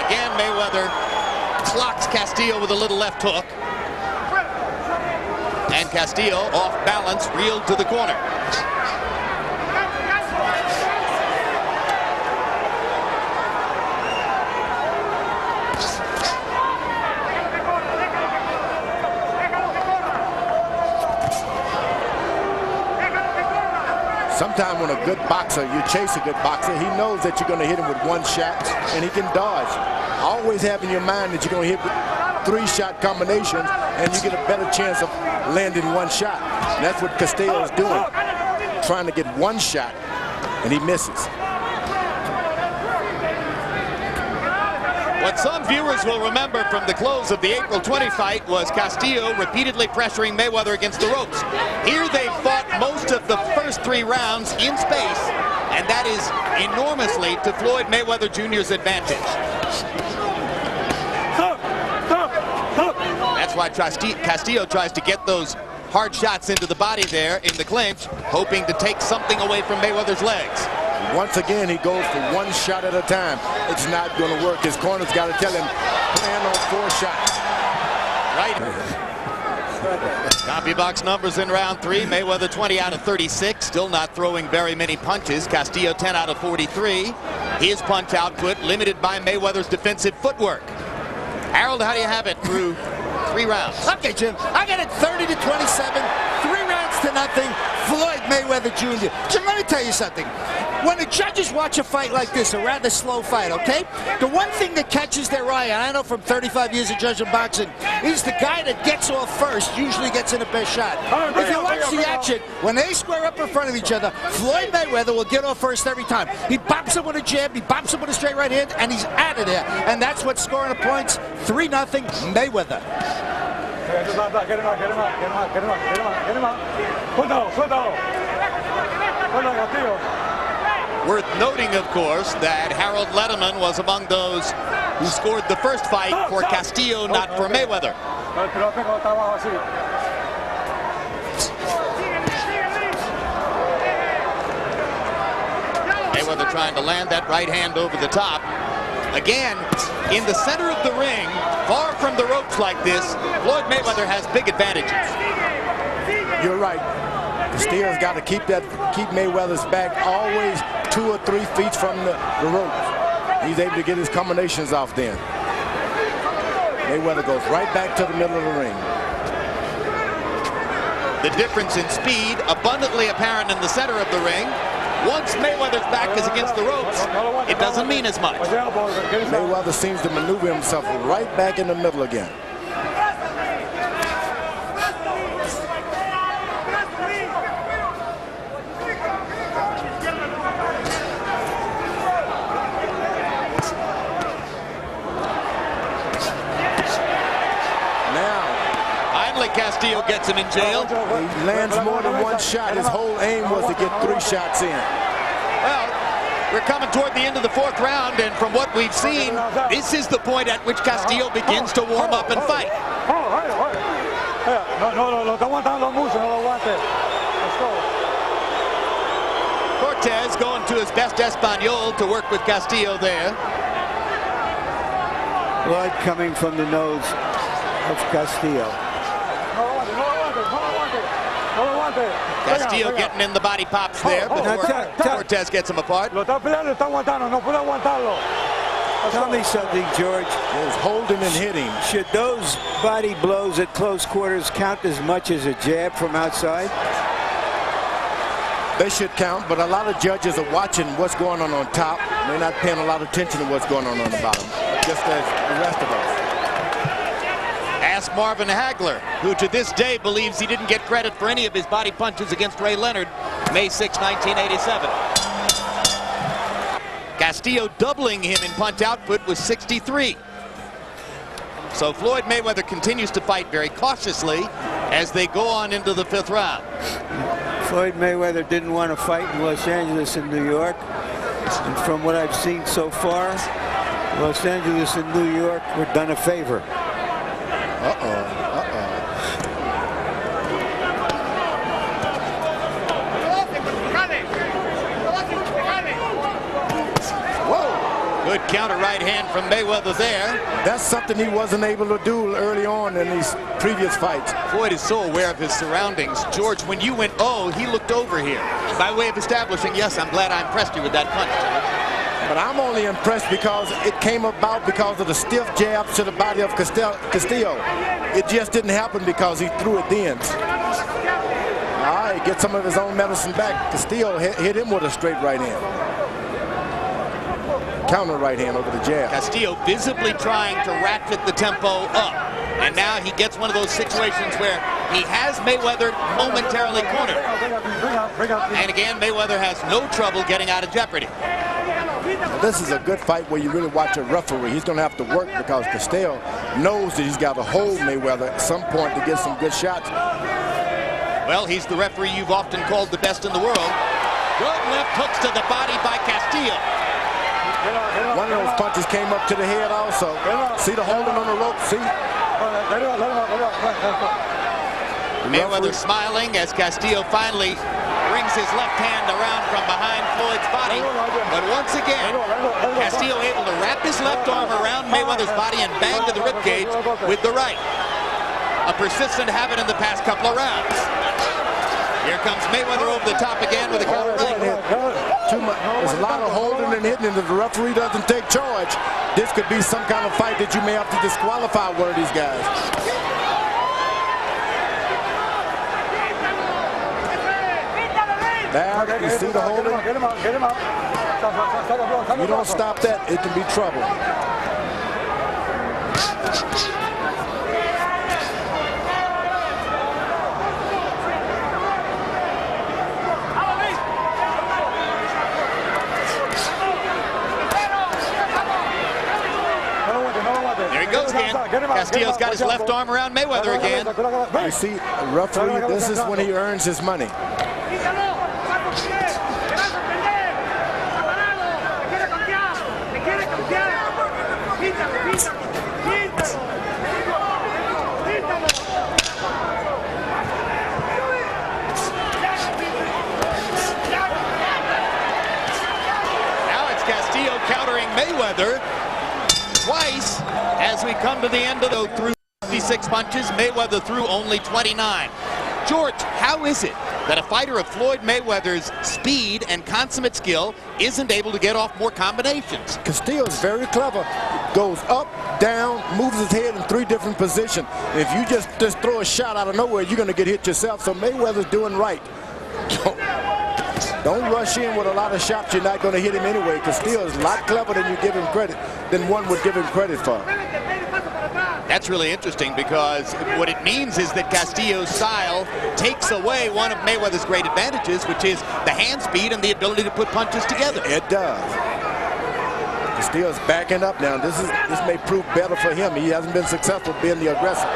again, Mayweather clocks Castillo with a little left hook. And Castillo, off balance, reeled to the corner. Sometimes when a good boxer, you chase a good boxer, he knows that you're going to hit him with one shot and he can dodge. Always have in your mind that you're going to hit with 3-shot combinations and you get a better chance of landing one shot. And that's what Castillo is doing, trying to get one shot, and he misses. What some viewers will remember from the close of the April 20 fight was Castillo repeatedly pressuring Mayweather against the ropes. Here they fought most of the first 3 rounds in space, and that is enormously to Floyd Mayweather Jr.'s advantage. That's why Castillo tries to get those hard shots into the body there in the clinch, hoping to take something away from Mayweather's legs. Once again, he goes for one shot at a time. It's not going to work. His corner's got to tell him, plan on 4 shots. Right. Copy box numbers in round 3. Mayweather 20 out of 36, still not throwing very many punches. Castillo 10 out of 43. His punch output limited by Mayweather's defensive footwork. Harold, how do you have it through 3 rounds? Okay, Jim, I got it 30 to 27, 3 rounds to nothing. Floyd Mayweather Jr. Jim, let me tell you something. When the judges watch a fight like this, a rather slow fight, okay, the one thing that catches their eye, and I know from 35 years of judging boxing, is the guy that gets off first usually gets in the best shot. If you watch the action, when they square up in front of each other, Floyd Mayweather will get off first every time. He bops him with a jab, he bops him with a straight right hand, and he's out of there. And that's what's scoring the points, 3-0 Mayweather. Get him out, get him out, get him out, get him out, get him out, get him out. Worth noting, of course, that Harold Letterman was among those who scored the first fight for Castillo, not for Mayweather. Mayweather trying to land that right hand over the top. Again, in the center of the ring, far from the ropes like this, Floyd Mayweather has big advantages. You're right. Castillo's got to keep Mayweather's back always 2 or 3 feet from the ropes. He's able to get his combinations off then. Mayweather goes right back to the middle of the ring. The difference in speed abundantly apparent in the center of the ring. Once Mayweather's back is against the ropes, it doesn't mean as much. Mayweather seems to maneuver himself right back in the middle again. Castillo gets him in jail. He lands more than one shot. His whole aim was to get 3 shots in. Well, we're coming toward the end of the 4th round, and from what we've seen, this is the point at which Castillo begins to warm up and fight. Cortez going to his best Espanol to work with Castillo there. Blood coming from the nose of Castillo. Castillo getting in the body pops there before Cortez gets him apart. Tell me something, George. There's holding and hitting. Should those body blows at close quarters count as much as a jab from outside? They should count, but a lot of judges are watching what's going on top. They're not paying a lot of attention to what's going on the bottom, just as the rest of us. Ask Marvin Hagler, who to this day believes he didn't get credit for any of his body punches against Ray Leonard, May 6, 1987. Castillo doubling him in punch output was 63. So Floyd Mayweather continues to fight very cautiously as they go on into the 5th round. Floyd Mayweather didn't want to fight in Los Angeles and New York. And from what I've seen so far, Los Angeles and New York were done a favor. Good Good counter right hand from Mayweather there. That's something he wasn't able to do early on in these previous fights. Floyd is so aware of his surroundings. George, when you went, oh, he looked over here. By way of establishing, yes, I'm glad I impressed you with that punch, George. But I'm only impressed because it came about because of the stiff jabs to the body of Castillo. It just didn't happen because he threw it then. All right, get some of his own medicine back. Castillo hit him with a straight right hand. Counter right hand over the jab. Castillo visibly trying to ratchet the tempo up. And now he gets one of those situations where he has Mayweather momentarily cornered. And again, Mayweather has no trouble getting out of jeopardy. This is a good fight where you really watch a referee. He's going to have to work because Castillo knows that he's got to hold Mayweather at some point to get some good shots. Well, he's the referee you've often called the best in the world. Good left hooks to the body by Castillo. One of those punches came up to the head also. See the holding on the rope, see? Mayweather smiling as Castillo finally brings his left hand around from behind Floyd's body. But once again, Castillo able to wrap his left arm around Mayweather's body and bang to the ribcage with the right. A persistent habit in the past couple of rounds. Here comes Mayweather over the top again with a counter right. There's a lot of holding and hitting, and if the referee doesn't take charge, this could be some kind of fight that you may have to disqualify one of these guys. There, you see the holding? You don't stop that, it can be trouble. There he goes again. Castillo's got his left arm around Mayweather again. You see, referee, this is when he earns his money. Now it's Castillo countering Mayweather twice as we come to the end of the through 56 punches. Mayweather threw only 29. George, how is it that a fighter of Floyd Mayweather's speed and consummate skill isn't able to get off more combinations? Castillo is very clever. Goes up, down, moves his head in 3 different positions. If you just throw a shot out of nowhere, you're going to get hit yourself. So Mayweather's doing right. Don't rush in with a lot of shots. You're not going to hit him anyway. Castillo is a lot clever than you give him credit, than one would give him credit for. That's really interesting because what it means is that Castillo's style takes away one of Mayweather's great advantages, which is the hand speed and the ability to put punches together. It does. Castillo's backing up now. This may prove better for him. He hasn't been successful being the aggressor.